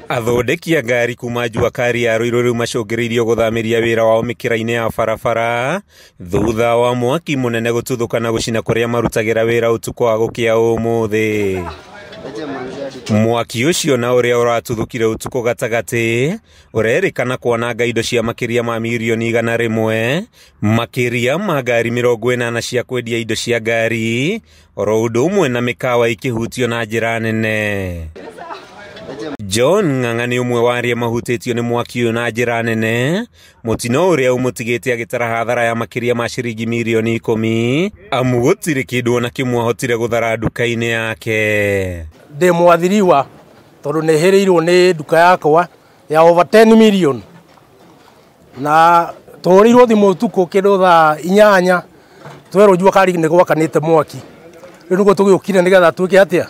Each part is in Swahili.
Athondeki a ngari kuma Juakari ya Ruiru macũngĩrĩirio gũthamiria wĩra wao mĩkĩra-inĩ ya barabara thutha wa mwaki mũnene gututhuka na gũcina kũrĩa marutagĩra wĩra ũtukũ wa gũkĩa ũmũthĩ. Mwaki ũcio na ũrĩa ũratuthũkire ũtukũ gatagatĩ ũrerĩkana kwananga indo cia makĩria ma mamirioni 100, makĩria ma ngari 80 cia kwendia indo cia ngari, oro ũndũ ũmwe na mĩkawa ikĩhutio na njĩra nene. John Ng'ang'a nĩ ũmwe wa arĩa mahutĩtio nĩ mwaki ũyũ na njĩra nene. Mutino ũrĩa ũmũtigĩte agĩtara hathara ya makĩria ma ciringi milioni 10, amu gũtirĩ kĩndũ ona kĩmwe ahotire gũthara nduka-inĩ yake. Ndĩ mwathiriwa tondũ nĩ hĩrĩirwo nĩ nduka yakwa ya over 10 million, na tũhũrĩirwo thimũ ũtukũ kĩndũ thaa 8 twerwo Juakari nĩ gwakanĩte mwaki. Rĩu nĩguo tũgĩũkire nĩgetha twĩke atĩa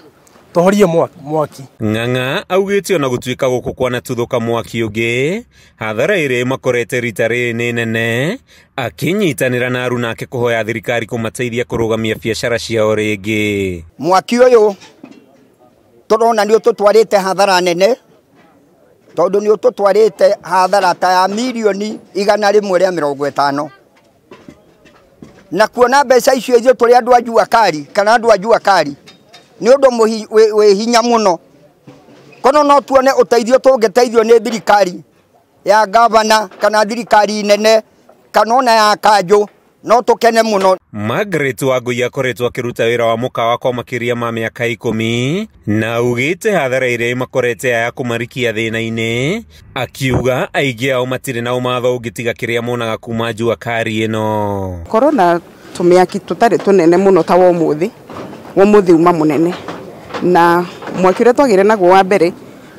tohorie mwaki. Ng'ang'a augĩte ona gũtuĩka gũkũ kwanatuthũka mwaki ũngĩ, hathara ĩrĩa makorete rita rĩrĩ nĩ nene, akĩnyitanĩra na aruna ake kũhoya thirikari kumateithia kũrũgamia biacara ciao rĩngĩ. Mwaki ũyũ tũrona nĩ ũtũtwarĩte hathara nene, tondũ nĩ ũtũtwarĩte hathara ta ya milioni 150, na kuona mbeca icio ithuĩ tũrĩ andũ a Juakari kana andũ a Juakari ni ũndũ wĩ hinya mũno. Kono no tuone ũteithio tũngĩteithio nĩ thirikari ya gavana kana thirikari nene kana ona ya kanjũ, no tũkene mũno. Margaret Wangui akoretwo akĩruta wĩra wa mũkawa kwa makĩria ma mĩaka 10, na augĩte hathara ĩrĩa makorete ya kũmarikia thĩna-inĩ, akiuga aingĩ ao matirĩ na ũmatho ũngĩtiga kĩrĩa monaga kuma Juakari ĩno. Korona tũmĩaki tũtarĩ tũnene mũno ta ũmũthĩ uma mũnene, na mwaki ũrĩa twagĩire naguo wa mbere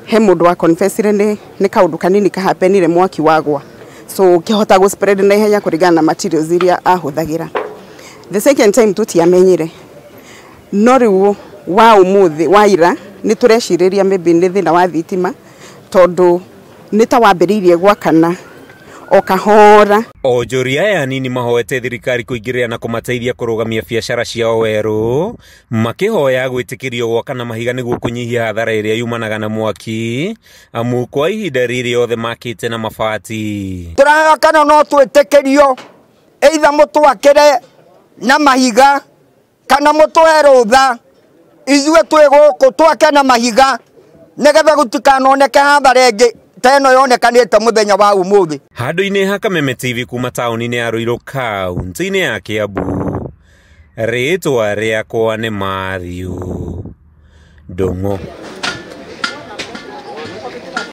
he mũndũ wa confessire nĩ kaũndũ kanini kahapenire mwaki wagwa, so kĩhota gũ spread na ihenya kũringana na materials iria ahũthagĩra. The second time tũtiamenyire, no rĩu wa ũmũthĩ wa ira nĩ tũrecirĩria maybe nĩ thĩna wa thitima, tondũ nĩ ta wambĩrĩirie gwakana o kahora. Onjoria ya nini mahoete thirikari kũingĩrĩra na kũmateithia kũrũgamia biacara ciao werũ, makihoya gwĩtĩkĩrio gwakana mahiga nĩguo kũnyihia hathara ĩrĩa yumanaga na mwaki, amu kwa ihinda rĩrĩ othe makĩte na mabati. Tũrahoya kana no twĩtĩkĩrio either mũtwakĩre na mahiga kana mũtũhe rũtha ithuĩ twĩ gũkũ twake na mahiga, nĩgetha gũtikanoneke hathara ĩngĩ teno yonekanĩte mũthenya wa ũmũthĩ. Handũ-inĩ ha Kameme TV kuma taũni-inĩ ya Ruiru kaunti-ini ya Kiambu, rĩtwa rĩakwa nĩ Matthew Ndung'u.